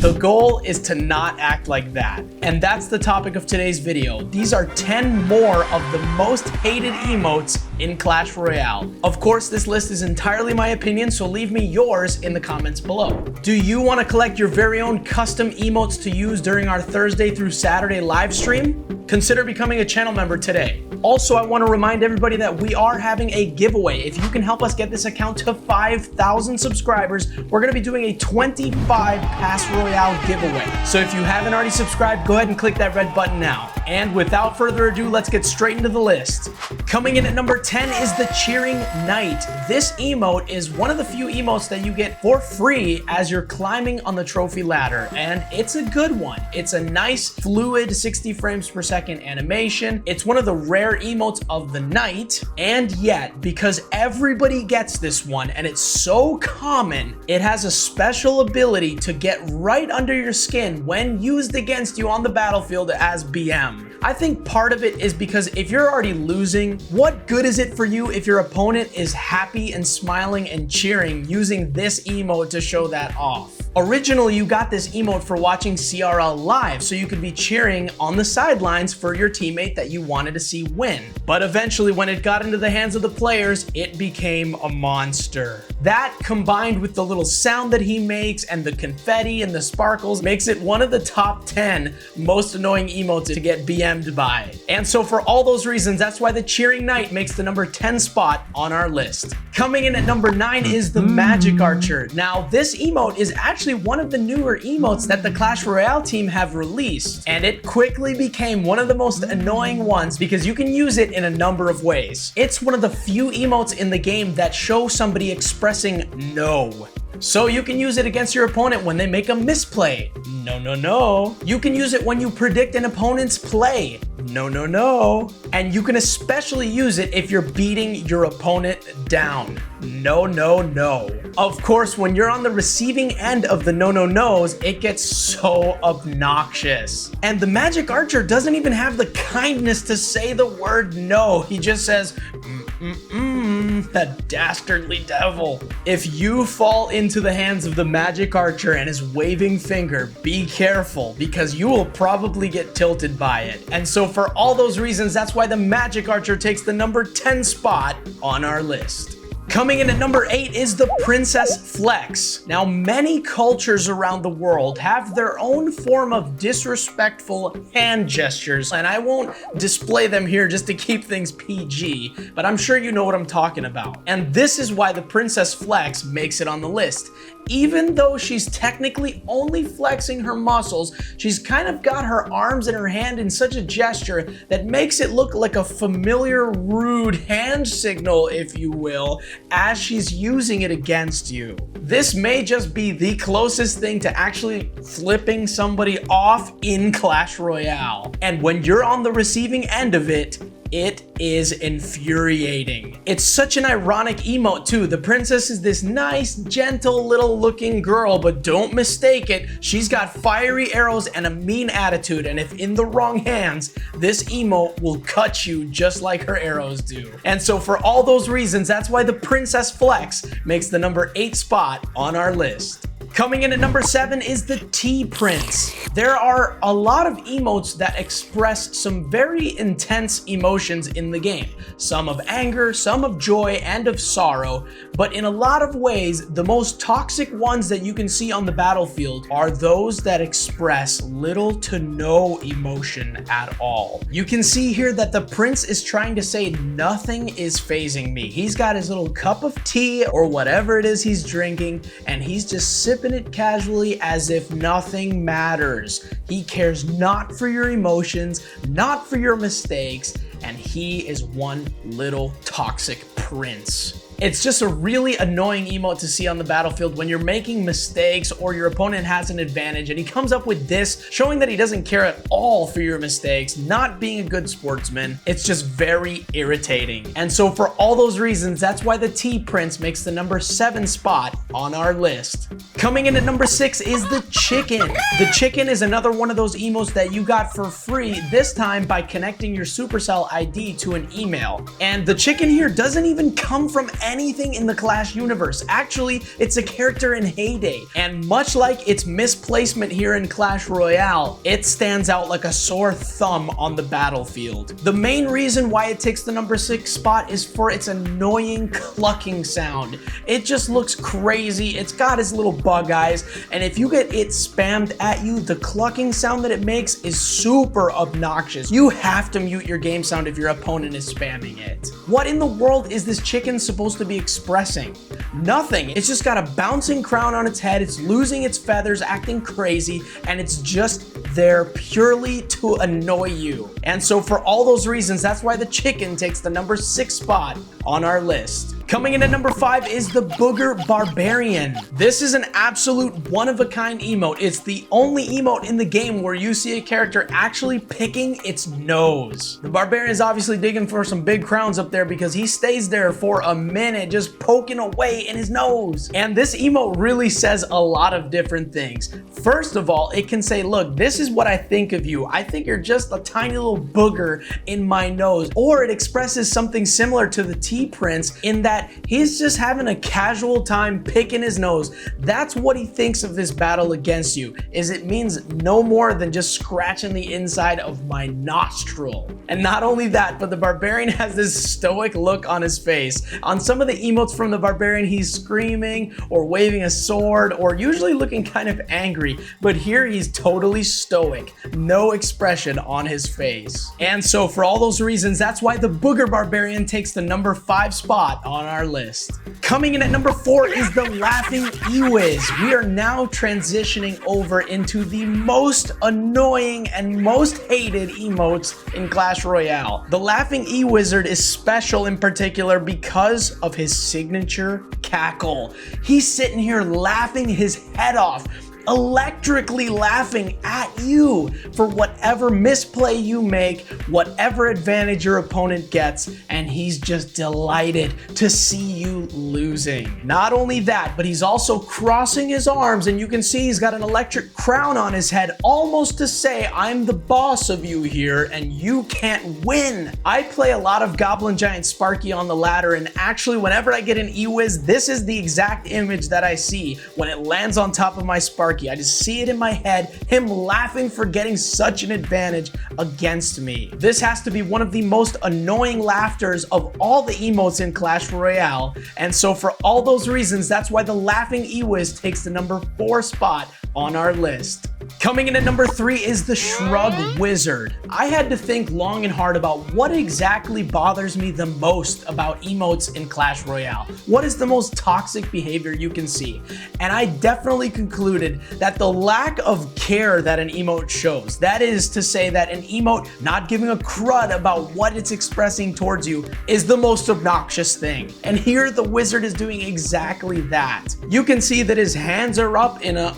The goal is to not act like that. And that's the topic of today's video. These are 10 more of the most hated emotes in Clash Royale. Of course, this list is entirely my opinion, so leave me yours in the comments below. Do you want to collect your very own custom emotes to use during our Thursday through Saturday live stream? Consider becoming a channel member today. Also, I want to remind everybody that we are having a giveaway. If you can help us get this account to 5,000 subscribers, we're going to be doing a 25 Clash Royale giveaway. So if you haven't already subscribed, go ahead and click that red button now. And without further ado, let's get straight into the list. Coming in at number 10 is the Cheering Knight. This emote is one of the few emotes that you get for free as you're climbing on the trophy ladder, and it's a good one. It's a nice, fluid 60 frames per second animation. It's one of the rare emotes of the night, and yet, because everybody gets this one and it's so common, it has a special ability to get right under your skin when used against you on the battlefield as BM. I think part of it is because if you're already losing, what good is it for you if your opponent is happy and smiling and cheering using this emote to show that off? Originally, you got this emote for watching CRL live, so you could be cheering on the sidelines for your teammate that you wanted to see win. But eventually, when it got into the hands of the players, it became a monster. That, combined with the little sound that he makes and the confetti and the sparkles, makes it one of the top 10 most annoying emotes to get BM'd by. And so for all those reasons, that's why the Cheering Knight makes the number 10 spot on our list. Coming in at number 9 is the Magic Archer. Now, this emote is actually one of the newer emotes that the Clash Royale team have released, and it quickly became one of the most annoying ones because you can use it in a number of ways. It's one of the few emotes in the game that show somebody expressing no. So you can use it against your opponent when they make a misplay. No, no, no. You can use it when you predict an opponent's play. No, no, no. And you can especially use it if you're beating your opponent down. No, no, no. Of course, when you're on the receiving end of the no, no, no's, it gets so obnoxious. And the Magic Archer doesn't even have the kindness to say the word no. He just says, that dastardly devil. If you fall into the hands of the Magic Archer and his waving finger, be careful because you will probably get tilted by it. And so for all those reasons, that's why the Magic Archer takes the number 10 spot on our list. Coming in at number 8 is the Princess Flex. Now, many cultures around the world have their own form of disrespectful hand gestures, and I won't display them here just to keep things PG, but I'm sure you know what I'm talking about. And this is why the Princess Flex makes it on the list. Even though she's technically only flexing her muscles, she's kind of got her arms and her hand in such a gesture that makes it look like a familiar, rude hand signal, if you will, as she's using it against you. This may just be the closest thing to actually flipping somebody off in Clash Royale. And when you're on the receiving end of it, it is infuriating. It's such an ironic emote too. The princess is this nice, gentle little looking girl, but don't mistake it. She's got fiery arrows and a mean attitude, and if in the wrong hands, this emote will cut you just like her arrows do. And so for all those reasons, that's why the Princess Flex makes the number 8 spot on our list. Coming in at number 7 is the T-Prince. There are a lot of emotes that express some very intense emotions in the game. Some of anger, some of joy, and of sorrow. But in a lot of ways, the most toxic ones that you can see on the battlefield are those that express little to no emotion at all. You can see here that the prince is trying to say nothing is phasing me. He's got his little cup of tea or whatever it is he's drinking, and he's just sipping it casually as if nothing matters. He cares not for your emotions, not for your mistakes, and he is one little toxic prince. It's just a really annoying emote to see on the battlefield when you're making mistakes or your opponent has an advantage and he comes up with this, showing that he doesn't care at all for your mistakes, not being a good sportsman. It's just very irritating. And so for all those reasons, that's why the T Prince makes the number 7 spot on our list. Coming in at number 6 is the chicken. The chicken is another one of those emotes that you got for free, this time by connecting your Supercell ID to an email. And the chicken here doesn't even come from anything in the Clash universe. Actually, it's a character in Heyday. And much like its misplacement here in Clash Royale, it stands out like a sore thumb on the battlefield. The main reason why it takes the number 6 spot is for its annoying clucking sound. It just looks crazy. It's got its little bug eyes, and if you get it spammed at you, the clucking sound that it makes is super obnoxious. You have to mute your game sound if your opponent is spamming it. What in the world is this chicken supposed to be expressing? Nothing. It's just got a bouncing crown on its head, it's losing its feathers, acting crazy, and it's just there purely to annoy you. And so for all those reasons, that's why the chicken takes the number 6 spot on our list. Coming in at number 5 is the Booger Barbarian. This is an absolute one-of-a-kind emote. It's the only emote in the game where you see a character actually picking its nose. The Barbarian is obviously digging for some big crowns up there because he stays there for a minute just poking away in his nose. And this emote really says a lot of different things. First of all, it can say, look, this is what I think of you. I think you're just a tiny little booger in my nose. Or it expresses something similar to the T Prince in that he's just having a casual time picking his nose. That's what he thinks of this battle against you, is it means no more than just scratching the inside of my nostril. And not only that, but the Barbarian has this stoic look on his face. On some of the emotes from the Barbarian, he's screaming or waving a sword or usually looking kind of angry, but here he's totally stoic, no expression on his face. And so for all those reasons, that's why the Booger Barbarian takes the number 5 spot on our list. Coming in at number 4 is the Laughing Ewiz. We are now transitioning over into the most annoying and most hated emotes in Clash Royale. The Laughing Ewizard is special in particular because of his signature cackle. He's sitting here laughing his head off, electrically laughing at you for whatever misplay you make, whatever advantage your opponent gets, and he's just delighted to see you losing. Not only that, but he's also crossing his arms, and you can see he's got an electric crown on his head, almost to say, I'm the boss of you here, and you can't win. I play a lot of Goblin Giant Sparky on the ladder, and actually whenever I get an Ewiz, this is the exact image that I see when it lands on top of my Sparky. I just see it in my head, him laughing for getting such an advantage against me. This has to be one of the most annoying laughters of all the emotes in Clash Royale, and so for all those reasons, that's why the Laughing Ewiz takes the number 4 spot on our list. Coming in at number 3 is the Shrug Wizard. I had to think long and hard about what exactly bothers me the most about emotes in Clash Royale. What is the most toxic behavior you can see? And I definitely concluded that the lack of care that an emote shows, that is to say that an emote not giving a crud about what it's expressing towards you, is the most obnoxious thing. And here the wizard is doing exactly that. You can see that his hands are up in a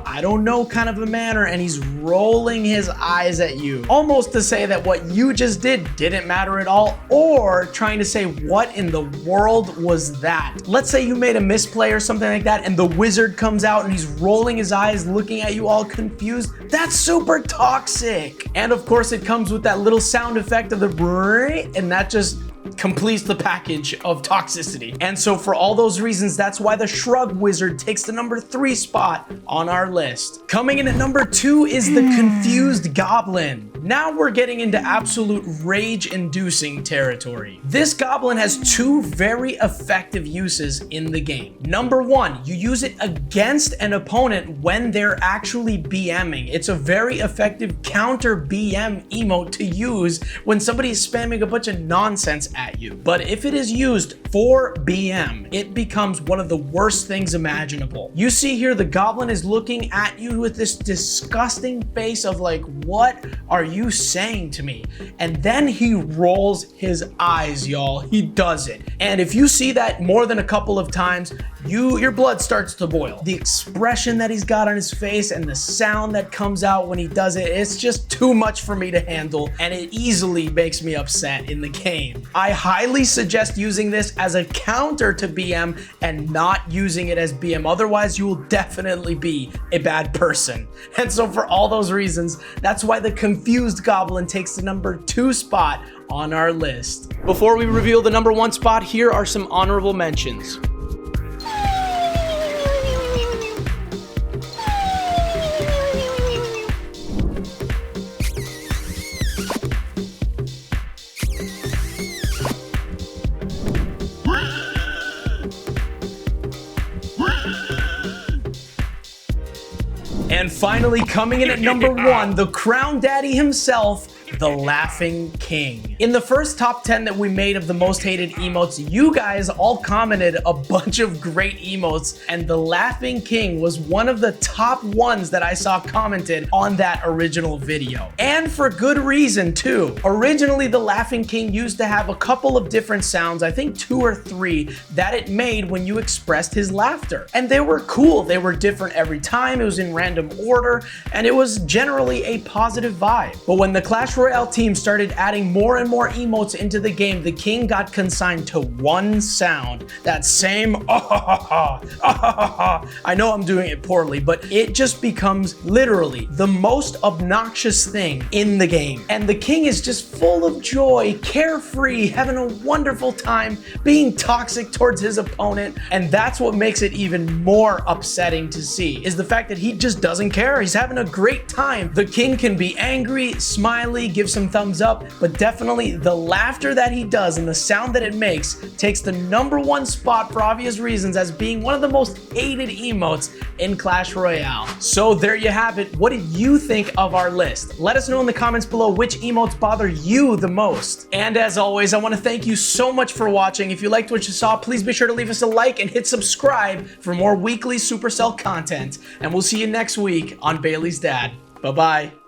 I don't know kind of a manner, and he's rolling his eyes at you, almost to say that what you just did didn't matter at all, or trying to say, what in the world was that? Let's say you made a misplay or something like that, and the wizard comes out and he's rolling his eyes, looking at you all confused. That's super toxic. And of course it comes with that little sound effect of the brrrr, and that just completes the package of toxicity. And so for all those reasons, that's why the Shrug Wizard takes the number 3 spot on our list. Coming in at number 2 is the Confused Goblin. Now we're getting into absolute rage-inducing territory. This goblin has 2 very effective uses in the game. Number 1, you use it against an opponent when they're actually BMing. It's a very effective counter BM emote to use when somebody is spamming a bunch of nonsense at you. But if it is used for BM, it becomes one of the worst things imaginable. You see here the goblin is looking at you with this disgusting face of like, what are you you saying to me? And then he rolls his eyes, y'all. He does it. And if you see that more than a couple of times, your blood starts to boil. The expression that he's got on his face and the sound that comes out when he does it, it's just too much for me to handle, and it easily makes me upset in the game. I highly suggest using this as a counter to BM and not using it as BM. Otherwise, you will definitely be a bad person. And so for all those reasons, that's why the Confused Goblin takes the number 2 spot on our list. Before we reveal the number 1 spot, here are some honorable mentions. And finally, coming in at number 1, the Crown Daddy himself, the Laughing King. In the first top 10 that we made of the most hated emotes, you guys all commented a bunch of great emotes, and the Laughing King was one of the top ones that I saw commented on that original video. And for good reason too. Originally, the Laughing King used to have a couple of different sounds, I think 2 or 3, that it made when you expressed his laughter. And they were cool. They were different every time. It was in random order, and it was generally a positive vibe. But when the Clash Royale team started adding more and more emotes into the game, the king got consigned to one sound. That same I know I'm doing it poorly, but it just becomes literally the most obnoxious thing in the game. And the king is just full of joy, carefree, having a wonderful time, being toxic towards his opponent. And that's what makes it even more upsetting to see, is the fact that he just doesn't care. He's having a great time. The king can be angry, smiley, give some thumbs up, but definitely the laughter that he does and the sound that it makes takes the number 1 spot for obvious reasons as being one of the most hated emotes in Clash Royale. So there you have it. What did you think of our list? Let us know in the comments below which emotes bother you the most. And as always, I want to thank you so much for watching. If you liked what you saw, please be sure to leave us a like and hit subscribe for more weekly Supercell content. And we'll see you next week on Bailey's Dad. Bye-bye.